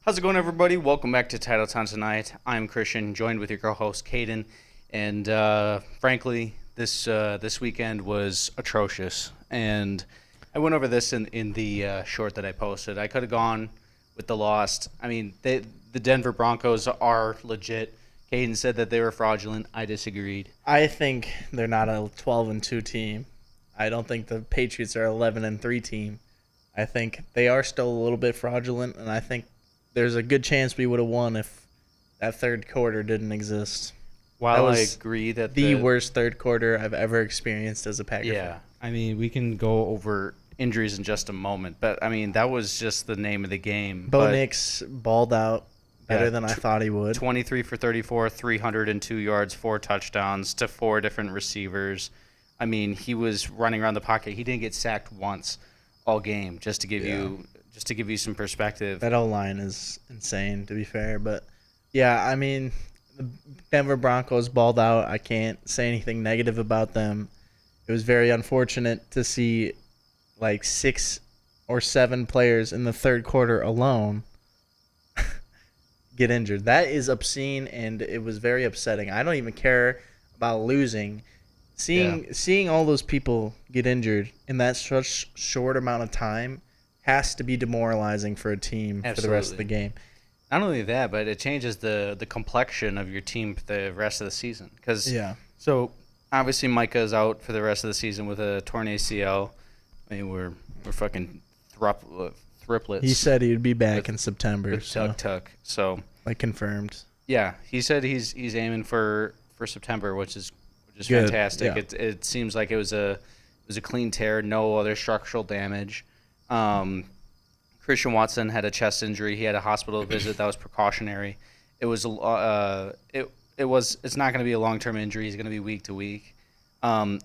How's it going, everybody? Welcome back to Titletown Tonight. I'm Christian, joined with your co-host Cayden, and frankly, this weekend was atrocious. And I went over this in the short that I posted. I could have gone with the lost. I mean, the Denver Broncos are legit. Cayden said that they were fraudulent. I disagreed. I think they're not a 12-2 team. I don't think the Patriots are 11-3 team. I think they are still a little bit fraudulent, and I think there's a good chance we would have won if that third quarter didn't exist. While I agree that the worst third quarter I've ever experienced as a Packer fan. I mean, we can go over injuries in just a moment, but I mean, that was just the name of the game. Bo Nix balled out better than I thought he would. 23 for 34, 302 yards, 4 touchdowns to 4 different receivers. I mean, he was running around the pocket. He didn't get sacked once all game, just to give you some perspective. That O-line is insane, to be fair. But, yeah, I mean, the Denver Broncos balled out. I can't say anything negative about them. It was very unfortunate to see, like, 6 or 7 players in the third quarter alone get injured. That is obscene, and it was very upsetting. I don't even care about losing. Seeing all those people get injured in that such short amount of time has to be demoralizing for a team for the rest of the game. Not only that, but it changes the complexion of your team for the rest of the season. So obviously Micah is out for the rest of the season with a torn ACL. I mean, we're fucking triplets. He said he'd be back in September. With Tuck. So like confirmed. Yeah, he said he's aiming for September, which is good. Fantastic. Yeah. It seems like it was a clean tear, no other structural damage. Christian Watson had a chest injury. He had a hospital visit that was precautionary. It was it's not going to be a long-term injury. He's going to be week to week.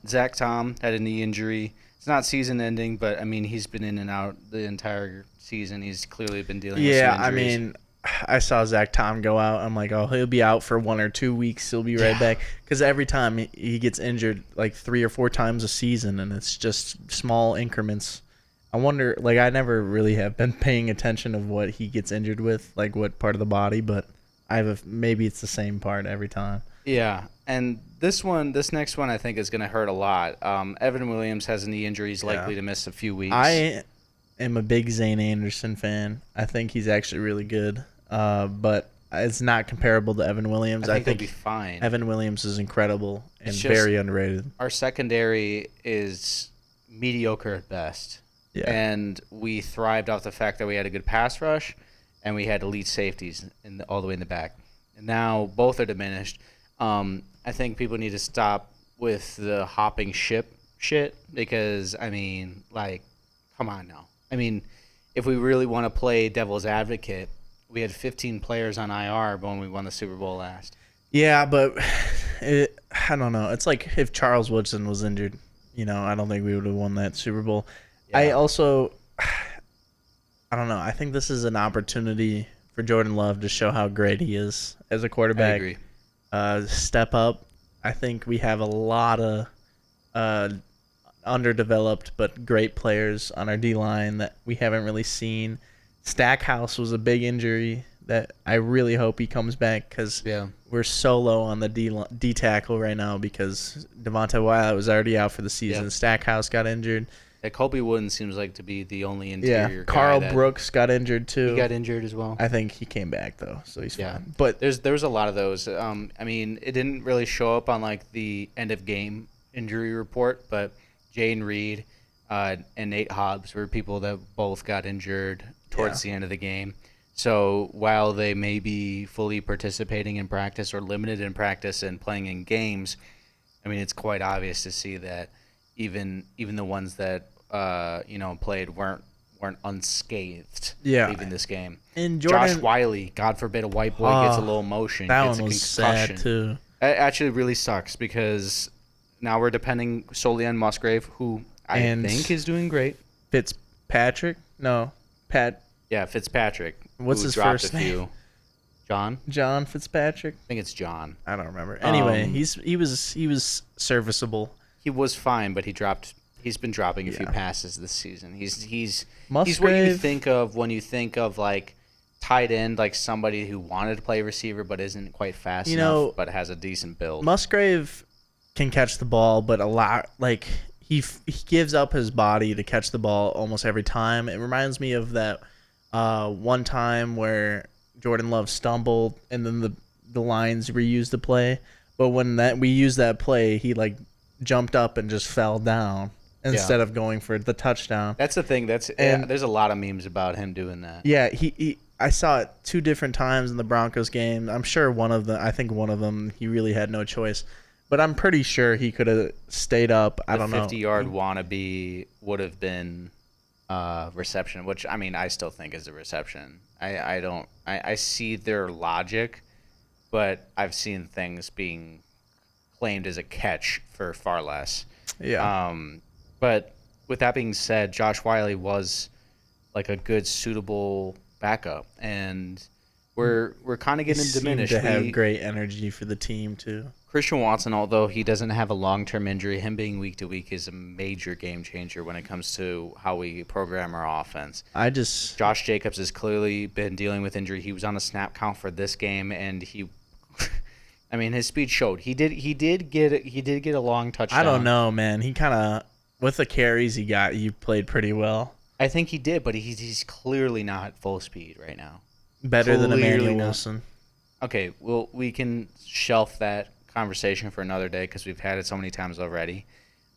Zach Tom had a knee injury. It's not season-ending, but I mean he's been in and out the entire season. He's clearly been dealing with some injuries. I mean, I saw Zach Tom go out. I'm like, oh, he'll be out for 1 or 2 weeks. He'll be right back. Because every time he gets injured, like 3 or 4 times a season, and it's just small increments. I wonder, like, I never really have been paying attention of what he gets injured with, like what part of the body, but maybe it's the same part every time. Yeah, and this next one, I think is going to hurt a lot. Evan Williams has a knee injury. He's likely to miss a few weeks. I am a big Zane Anderson fan. I think he's actually really good. But it's not comparable to Evan Williams. I think he'll be fine. Evan Williams is incredible and very underrated. Our secondary is mediocre at best. Yeah. And we thrived off the fact that we had a good pass rush and we had elite safeties all the way in the back. And now both are diminished. I think people need to stop with the hopping ship shit because, I mean, like, come on now. I mean, if we really want to play devil's advocate, we had 15 players on IR when we won the Super Bowl last. Yeah, but I don't know. It's like if Charles Woodson was injured, I don't think we would have won that Super Bowl. Yeah. I don't know. I think this is an opportunity for Jordan Love to show how great he is as a quarterback. I agree. Step up. I think we have a lot of underdeveloped but great players on our D-line that we haven't really seen. Stackhouse was a big injury that I really hope he comes back because we're so low on the D tackle right now because Devontae Wyatt was already out for the season. Stackhouse got injured. Yeah, Colby Wooden seems like to be the only interior guy. Carl Brooks got injured too. He got injured as well. I think he came back though, so he's fine. But there was a lot of those. I mean, it didn't really show up on like the end of game injury report, but Jane Reed and Nate Hobbs were people that both got injured towards the end of the game. So while they may be fully participating in practice or limited in practice and playing in games, I mean, it's quite obvious to see that even the ones that played weren't unscathed leaving this game. And Josh Wiley, God forbid a white boy gets a little motion, gets a concussion. Sad too. It actually really sucks because now we're depending solely on Musgrave, who I think is doing great. Fitzpatrick? No. Yeah, Fitzpatrick. What's his first name? John? John Fitzpatrick? I think it's John. I don't remember. Anyway, he was serviceable. He was fine, but he's been dropping a few passes this season. He's what you Musgrave. think of when you think of like tight end, like somebody who wanted to play receiver but isn't quite fast You enough, know, but has a decent build. Musgrave can catch the ball, but a lot like he gives up his body to catch the ball almost every time. It reminds me of that one time where Jordan Love stumbled and then the Lions reused the play, but when we used that play, he like jumped up and just fell down instead of going for the touchdown. That's the thing. There's a lot of memes about him doing that. Yeah, I saw it 2 different times in the Broncos game. I'm sure one of them he really had no choice. But I'm pretty sure he could have stayed up. I don't know. The 50-yard wannabe would have been reception, which, I mean, I still think is a reception. I see their logic, but I've seen things being claimed as a catch for far less. Yeah. But with that being said, Josh Wiley was like a good, suitable backup, and we're kind of getting diminished. To have great energy for the team too. Christian Watson, although he doesn't have a long-term injury, him being week to week is a major game changer when it comes to how we program our offense. Josh Jacobs has clearly been dealing with injury. He was on a snap count for this game, and I mean, his speed showed. He did get a long touchdown. I don't know, man. He kind of, with the carries he got, he played pretty well. I think he did, but he's clearly not full speed right now. Better than Emmanuel Wilson. Okay, well, we can shelf that conversation for another day because we've had it so many times already.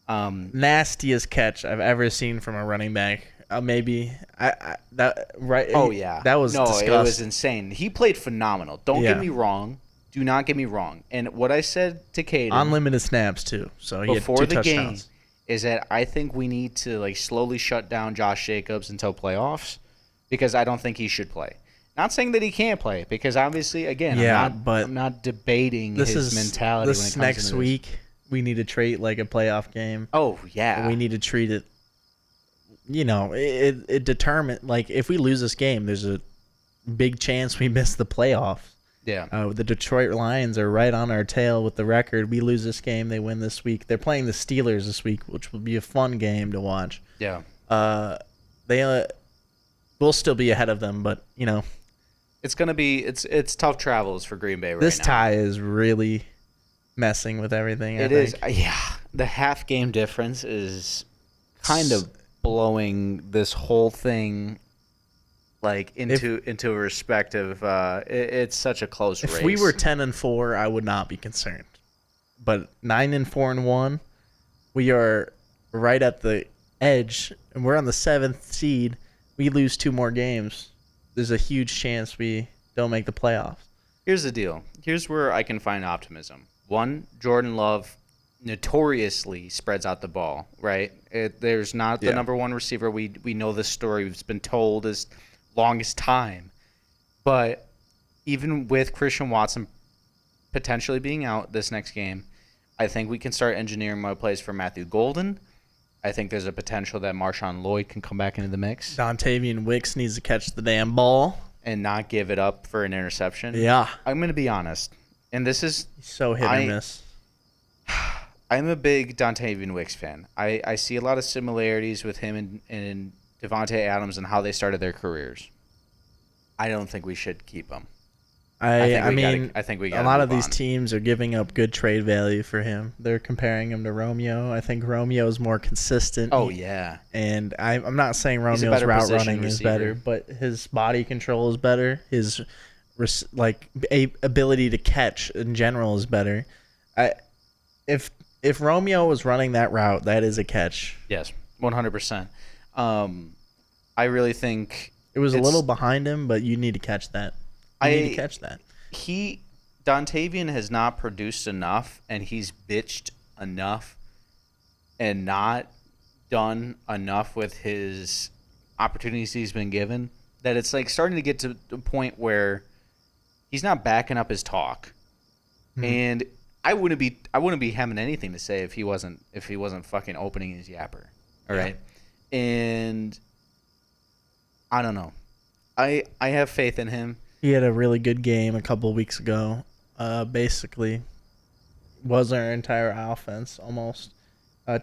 Nastiest catch I've ever seen from a running back. Maybe that right. Oh yeah, that was disgusting. It was insane. He played phenomenal. Don't get me wrong. Do not get me wrong. And what I said to Cayden, unlimited snaps too. So he before had 2 the touchdowns. Game is that I think we need to like slowly shut down Josh Jacobs until playoffs because I don't think he should play. Not saying that he can't play because obviously, again, I'm not debating his mentality. This when it comes next to week, we need to treat like a playoff game. Oh yeah, and we need to treat it. You know, it determine like if we lose this game, there's a big chance we miss the playoffs. Yeah. The Detroit Lions are right on our tail with the record. We lose this game, they win this week. They're playing the Steelers this week, which will be a fun game to watch. Yeah. We'll still be ahead of them, but you know, it's gonna be it's tough travels for Green Bay right now. This tie is really messing with everything. It is. Yeah. The half game difference is kind of blowing this whole thing like into a respective. It's such a close race. If we were 10-4, I would not be concerned. But 9-4-1, we are right at the edge, and we're on the 7th seed. We lose 2 more games. There's a huge chance we don't make the playoffs. Here's the deal. Here's where I can find optimism. One, Jordan Love notoriously spreads out the ball, right? There's not the number one receiver. We know this story. It's been told as longest time. But even with Christian Watson potentially being out this next game, I think we can start engineering more plays for Matthew Golden. I think there's a potential that Marshawn Lloyd can come back into the mix. Dontavian Wicks needs to catch the damn ball. And not give it up for an interception. Yeah. I'm going to be honest. And this is... so hit or miss. I'm a big Dontavian Wicks fan. I see a lot of similarities with him and Devontae Adams and how they started their careers. I don't think we should keep him. I mean, I think we a lot of these teams are giving up good trade value for him. They're comparing him to Romeo. I think Romeo is more consistent. Oh, yeah. And I'm not saying Romeo's route running is better, but his body control is better. His ability to catch in general is better. If Romeo was running that route, that is a catch. Yes, 100%. I really think it was a little behind him, but you need to catch that. You need to catch that. Dontavian has not produced enough, and he's bitched enough and not done enough with his opportunities he's been given that it's like starting to get to the point where he's not backing up his talk. Mm-hmm. And I wouldn't be having anything to say if he wasn't fucking opening his yapper. All right. And I don't know. I have faith in him. He had a really good game a couple of weeks ago. Basically, was our entire offense almost.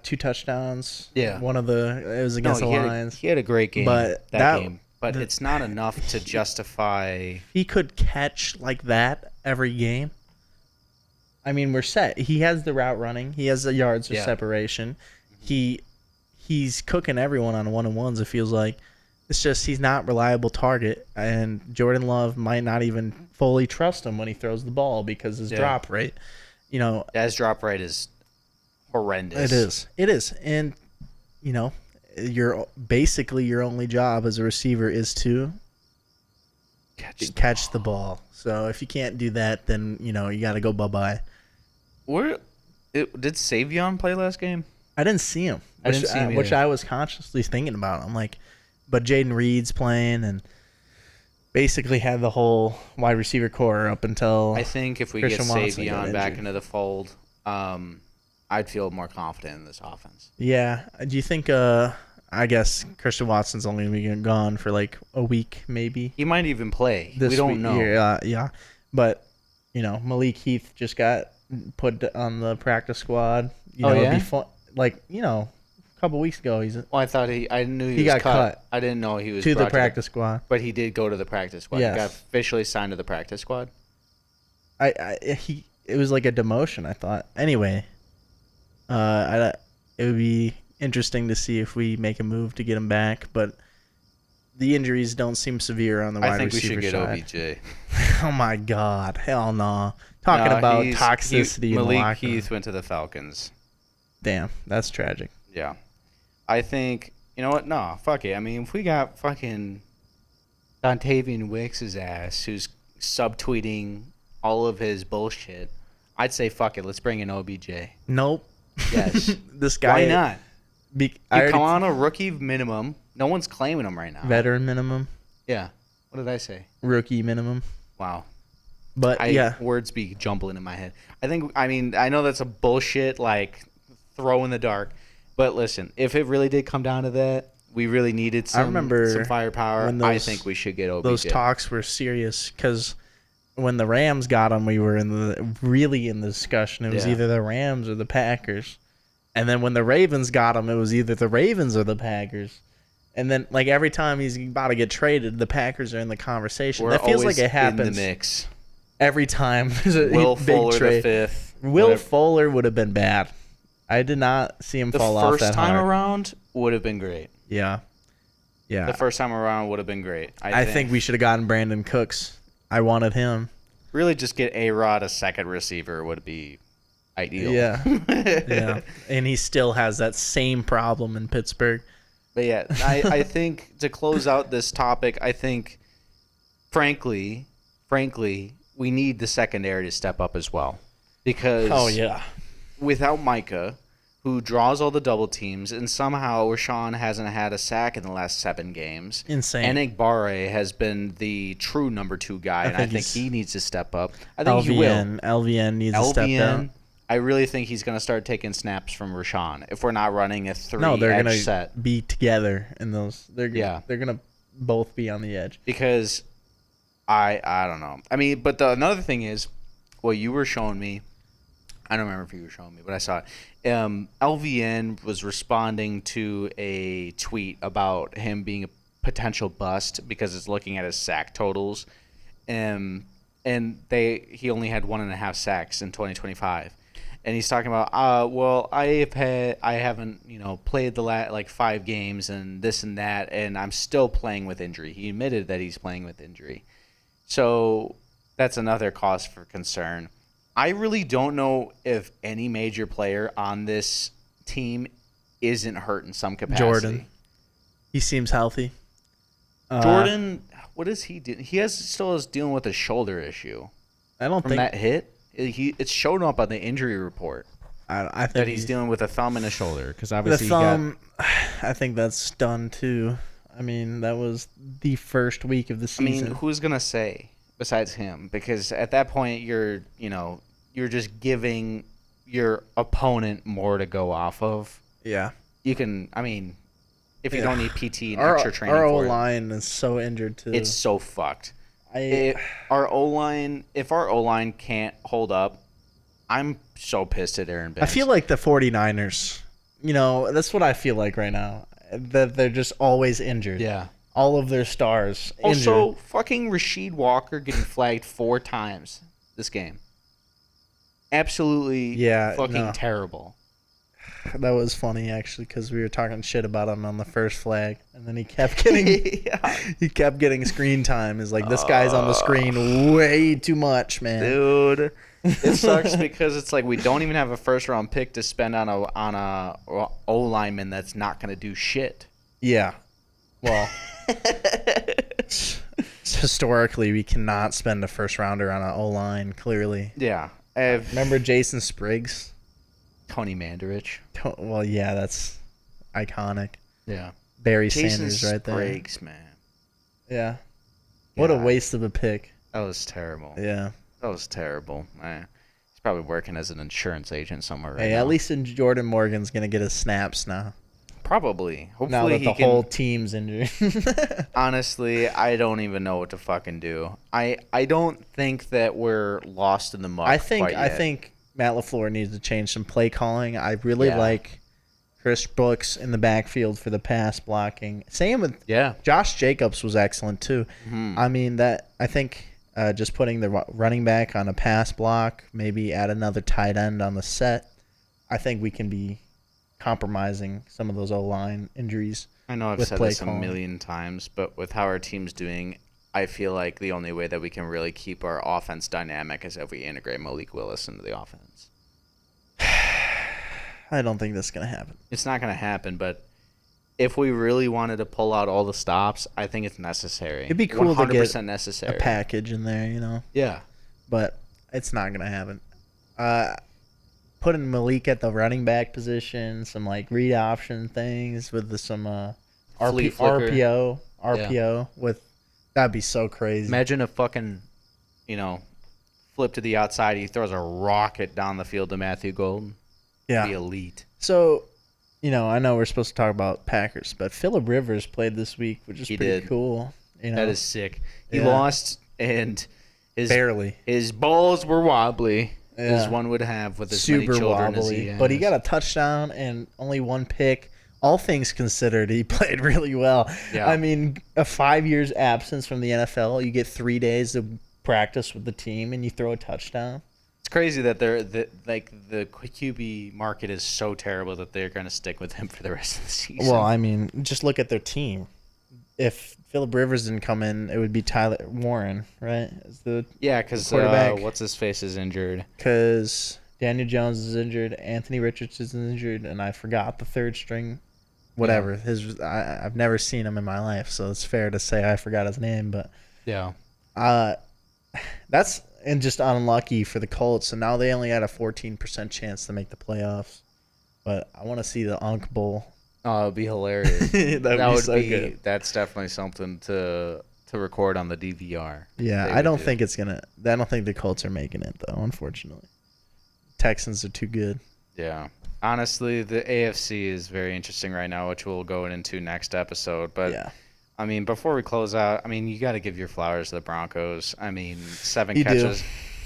2 touchdowns. Yeah. It was against the Lions. He had a great game. But but it's not enough to justify. He could catch like that every game. I mean, we're set. He has the route running. He has the yards of separation. He's cooking everyone on 1-on-1s, it feels like. It's just he's not a reliable target, and Jordan Love might not even fully trust him when he throws the ball because his drop rate, His drop rate is horrendous. It is. And, your only job as a receiver is to catch the ball. So if you can't do that, then, you got to go bye-bye. Did Savion play last game? I didn't see him. Which I was consciously thinking about. I'm like, but Jayden Reed's playing and basically had the whole wide receiver core up until I think if we Christian get Watson Savion back into the fold, I'd feel more confident in this offense. Yeah. Do you think, I guess Christian Watson's only going to be gone for like a week maybe? He might even play. We don't know. Yeah. But, Malik Heath just got put on the practice squad. It'd be fun. Like, a couple weeks ago, I knew he was got cut. I didn't know he was to the practice squad. But he did go to the practice squad. Yes. He got officially signed to the practice squad. It was like a demotion, I thought. Anyway, it would be interesting to see if we make a move to get him back, but the injuries don't seem severe on the wide receiver side. I think we should get OBJ. Oh my God, hell no! Talking about toxicity. Malik Heath went to the Falcons. Damn, that's tragic. Yeah. I think, you know what? No, fuck it. I mean, if we got fucking Dontavian Wicks' ass who's subtweeting all of his bullshit, I'd say fuck it. Let's bring in OBJ. Nope. Yes. This guy. Why not? You come on a rookie minimum. No one's claiming him right now. Veteran minimum. Yeah. What did I say? Rookie minimum. Wow. But words be jumbling in my head. I know that's a bullshit, like, throw in the dark. But listen, if it really did come down to that, we really needed some firepower. I think we should get OBJ. Those talks were serious because when the Rams got him, we were really in the discussion. It was either the Rams or the Packers. And then when the Ravens got him, it was either the Ravens or the Packers. And then, like, every time he's about to get traded, the Packers are in the conversation. That feels like it happens in the mix. Every time there's a Will big Fuller trade. the fifth. Will Fuller would have been bad. I did not see him fall off that hard. The first time around would have been great. Yeah. The first time around would have been great. I think we should have gotten Brandon Cooks. I wanted him. Really, just get A-Rod a second receiver would be ideal. Yeah. Yeah. And he still has that same problem in Pittsburgh. But yeah, I think to close out this topic, I think, frankly, we need the secondary to step up as well. Because without Micah, who draws all the double teams, and somehow Rashawn hasn't had a sack in the last 7 games. Insane. Enigbare has been the true number 2 guy, and I think he needs to step up. I think he will. LVN needs to step up. I really think he's going to start taking snaps from Rashawn if we're not running a 3-edge set. No, they're going to be together in those. They're going to both be on the edge. Because I don't know. I mean, but another thing is, what you were showing me, I don't remember if you were showing me, but I saw it. LVN was responding to a tweet about him being a potential bust because it's looking at his sack totals. And he only had 1.5 sacks in 2025. And he's talking about, I haven't, played the 5 games and this and that, and I'm still playing with injury. He admitted that he's playing with injury. So that's another cause for concern. I really don't know if any major player on this team isn't hurt in some capacity. Jordan. He seems healthy. Jordan, what is he doing? He still is dealing with a shoulder issue. I don't think that hit. It's shown up on the injury report. I think that he's dealing with a thumb and a shoulder because obviously the thumb. I think that's done too. I mean, that was the first week of the season. I mean, who's gonna say besides him? Because at that point, you're just giving your opponent more to go off of. Yeah. You can. I mean, if you don't need PT and extra training, our O-line is so injured too. It's so fucked. If our O-line can't hold up, I'm so pissed at Aaron Banks. I feel like the 49ers, that's what I feel like right now. That they're just always injured. Yeah. all of their stars Also, injured. fucking Rasheed Walker getting flagged 4 times this game. Absolutely fucking terrible. That was funny actually because we were talking shit about him on the first flag, and then he kept getting screen time. Is like, this guy's on the screen way too much, man. Dude, it sucks because it's like we don't even have a first round pick to spend on a O lineman that's not gonna do shit. Yeah, well, historically we cannot spend a first rounder on an O line. Clearly, yeah. Remember Jason Spriggs? Tony Mandarich. Well, yeah, that's iconic. Yeah. Barry Jason Sanders right there. Spriggs, man. Yeah. What a waste of a pick. That was terrible. Yeah. That was terrible. Man. He's probably working as an insurance agent somewhere right now. Hey, at least Jordan Morgan's going to get his snaps now. Probably. Hopefully now that the whole team's injured. Honestly, I don't even know what to fucking do. I don't think that we're lost in the muck. I think Matt LaFleur needs to change some play calling. I really like Chris Brooks in the backfield for the pass blocking. Same with Josh Jacobs was excellent too. Mm-hmm. I mean, I think just putting the running back on a pass block, maybe add another tight end on the set. I think we can be compromising some of those O-line injuries. I know I've said this a million times, but with how our team's doing, I feel like the only way that we can really keep our offense dynamic is if we integrate Malik Willis into the offense. I don't think that's going to happen. It's not going to happen, but if we really wanted to pull out all the stops, I think it's necessary. It'd be cool 100% to get necessary. A package in there, you know? Yeah. But it's not going to happen. Putting Malik at the running back position, some like read option things with some RPO with that'd be so crazy. Imagine a fucking, flip to the outside. He throws a rocket down the field to Matthew Golden. Yeah, be elite. So, I know we're supposed to talk about Packers, but Phillip Rivers played this week, which is pretty cool. That is sick. He lost, and his balls were wobbly. Yeah. As one would have with as many children as he has. But he got a touchdown and only one pick. All things considered, he played really well. Yeah. I mean, a 5 years absence from the NFL, you get 3 days to practice with the team, and you throw a touchdown. It's crazy that the QB market is so terrible that they're going to stick with him for the rest of the season. Well, I mean, just look at their team. If Phillip Rivers didn't come in, it would be Tyler Warren, right? Because what's his face is injured. Because Daniel Jones is injured, Anthony Richardson is injured, and I forgot the third string. Whatever. Yeah. I've never seen him in my life, so it's fair to say I forgot his name. But yeah, that's just unlucky for the Colts. So now they only had a 14% chance to make the playoffs. But I want to see the Unk Bowl. Oh, it'd be hilarious. that would be good. That's definitely something to record on the DVR. Yeah, I don't think the Colts are making it though, unfortunately. Texans are too good. Yeah. Honestly, the AFC is very interesting right now, which we'll go into next episode. But yeah. I mean, before we close out, you got to give your flowers to the Broncos. 7 catches.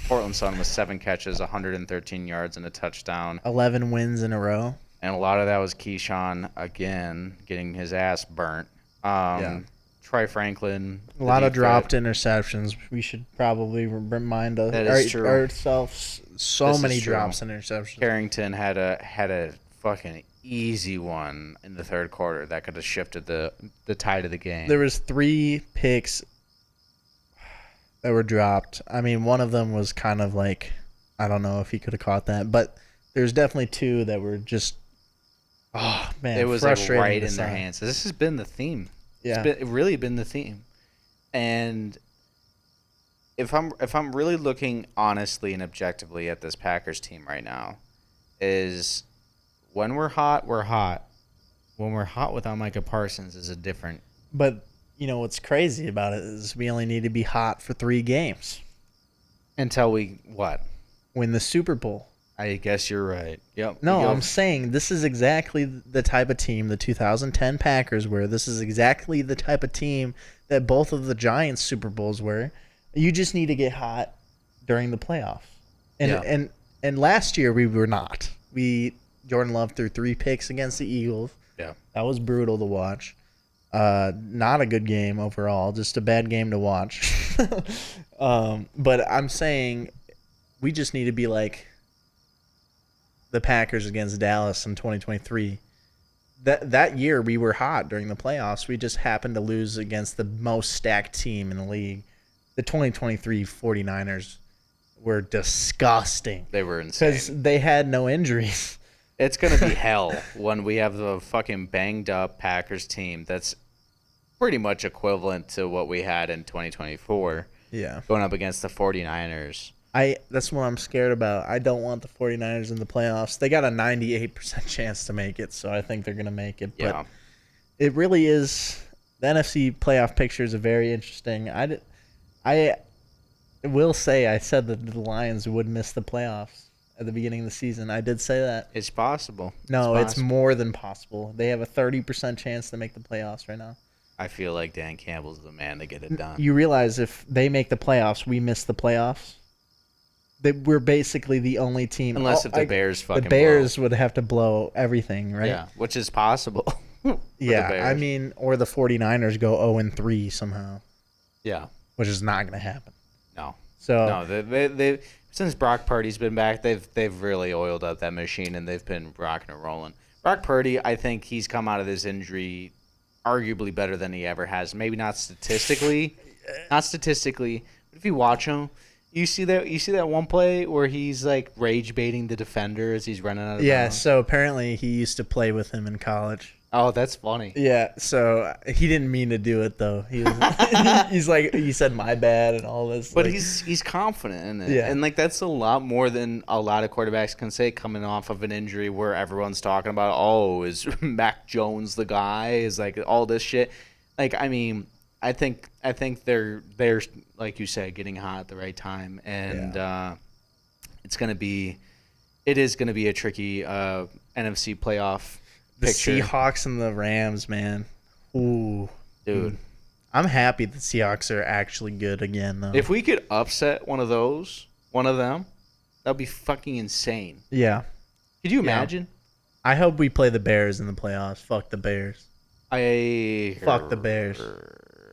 Portland Sun with 7 catches, 113 yards, and a touchdown. 11 wins in a row. And a lot of that was Keyshawn, again, getting his ass burnt. Troy Franklin. A lot of dropped interceptions. We should probably remind ourselves many drops and interceptions. Carrington had a fucking easy one in the third quarter that could have shifted the tide of the game. There was 3 picks that were dropped. One of them was kind of like, I don't know if he could have caught that, but there's definitely 2 that were just, oh man, it was frustrating right in their hands. This has been the theme. Yeah, it's really been the theme. And if I'm really looking honestly and objectively at this Packers team right now, is when we're hot, we're hot. When we're hot without Micah Parsons is a different. But what's crazy about it is we only need to be hot for 3 games until we win the Super Bowl. I guess you're right. Yep. No, I'm saying this is exactly the type of team the 2010 Packers were. This is exactly the type of team that both of the Giants Super Bowls were. You just need to get hot during the playoffs. And last year we were not. Jordan Love threw 3 picks against the Eagles. Yeah. That was brutal to watch. Not a good game overall, just a bad game to watch. But I'm saying we just need to be like the Packers against Dallas in 2023. That year we were hot during the playoffs. We just happened to lose against the most stacked team in the league. The 2023 49ers were disgusting. They were insane. Because they had no injuries. It's going to be hell when we have the fucking banged up Packers team that's pretty much equivalent to what we had in 2024. Yeah. Going up against the 49ers. That's what I'm scared about. I don't want the 49ers in the playoffs. They got a 98% chance to make it, so I think they're going to make it. Yeah. But it really is – the NFC playoff pictures are very interesting. I will say I said that the Lions would miss the playoffs at the beginning of the season. I did say that. It's possible. No, it's more than possible. They have a 30% chance to make the playoffs right now. I feel like Dan Campbell's the man to get it done. You realize if they make the playoffs, we miss the playoffs? We're basically the only team. Unless if the Bears fucking the Bears would have to blow everything, right? Yeah, which is possible. Yeah, I mean, or the 49ers go 0-3 somehow. Yeah. Which is not going to happen. No. So no, they since Brock Purdy's been back, they've really oiled up that machine and they've been rocking and rolling. Brock Purdy, I think he's come out of this injury arguably better than he ever has. Maybe not statistically, but if you watch him, you see that one play where he's like rage baiting the defender as he's running out of bounds? So apparently he used to play with him in college. Oh, that's funny. Yeah, so he didn't mean to do it though. He was, he's like, he said my bad and all this. But like, he's confident in it. Yeah. And like that's a lot more than a lot of quarterbacks can say coming off of an injury where everyone's talking about, oh, is Mac Jones the guy? Is like all this shit. Like, I mean, I think they're like you said, getting hot at the right time, and it is gonna be a tricky NFC playoff picture. The Seahawks and the Rams, man. Ooh, dude. I'm happy the Seahawks are actually good again, though. If we could upset one of them, that'd be fucking insane. Yeah. Could you imagine? I hope we play the Bears in the playoffs. Fuck the Bears. Fuck the Bears.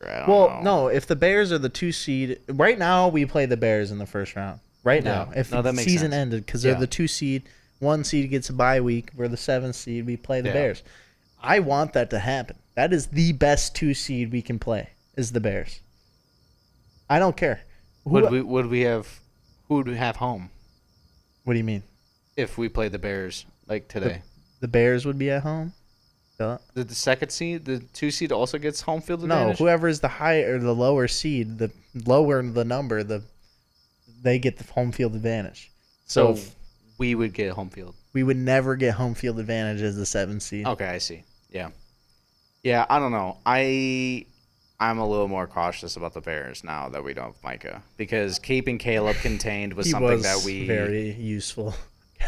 I don't know. No, if the Bears are the 2 seed, right now we play the Bears in the first round. Right now. If that the makes season sense. ended, because they're the 2 seed, 1 seed gets a bye week, we're the 7th seed, we play the Bears. I want that to happen. That is the best 2 seed we can play, is the Bears. I don't care. Who would we have home What do you mean? if we played the Bears like today? The Bears would be at home? The second seed, the 2 seed also gets home field No, advantage? whoever is the higher or the lower seed, the lower the number, they get the home field advantage. So we would get home field. We would never get home field advantage as the 7th seed. Okay, I see. Yeah. Yeah, I don't know. I'm a little more cautious about the Bears now that we don't have Micah, because keeping Caleb contained was something that we very useful.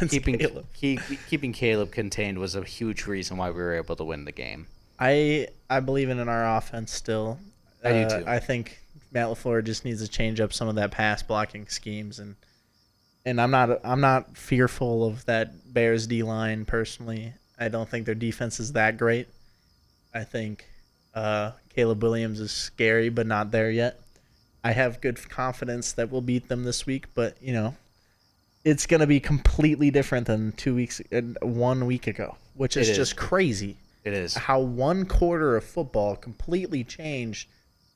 Keeping Caleb contained was a huge reason why we were able to win the game. I believe in our offense still. I do too. I think Matt LaFleur just needs to change up some of that pass blocking schemes, and I'm not fearful of that Bears D line personally. I don't think their defense is that great. I think Caleb Williams is scary, but not there yet. I have good confidence that we'll beat them this week, but it's going to be completely different than 1 week ago, which is just crazy. It is. How 1 quarter of football completely changed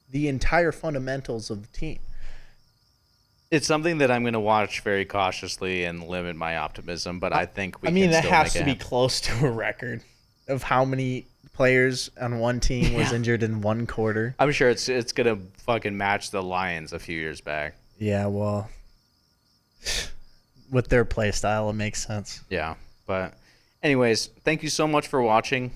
the entire fundamentals of the team. It's something that I'm going to watch very cautiously and limit my optimism, but I think we can still it has make to be close to a record of how many players on one team was injured in 1 quarter. I'm sure it's going to fucking match the Lions a few years back. Yeah, well, with their play style, it makes sense. Yeah, but anyways, thank you so much for watching.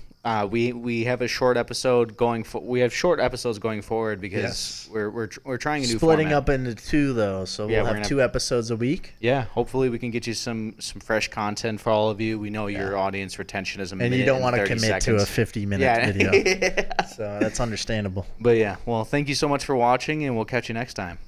We have a short episode going. We have short episodes going forward because we're trying a new splitting format. up into 2 though, so we'll have 2 episodes a week. Yeah, hopefully we can get you some fresh content for all of you. We know your audience retention is a minute and you don't want to 30 commit seconds. to a 50-minute video, so that's understandable. But yeah, well, thank you so much for watching, and we'll catch you next time.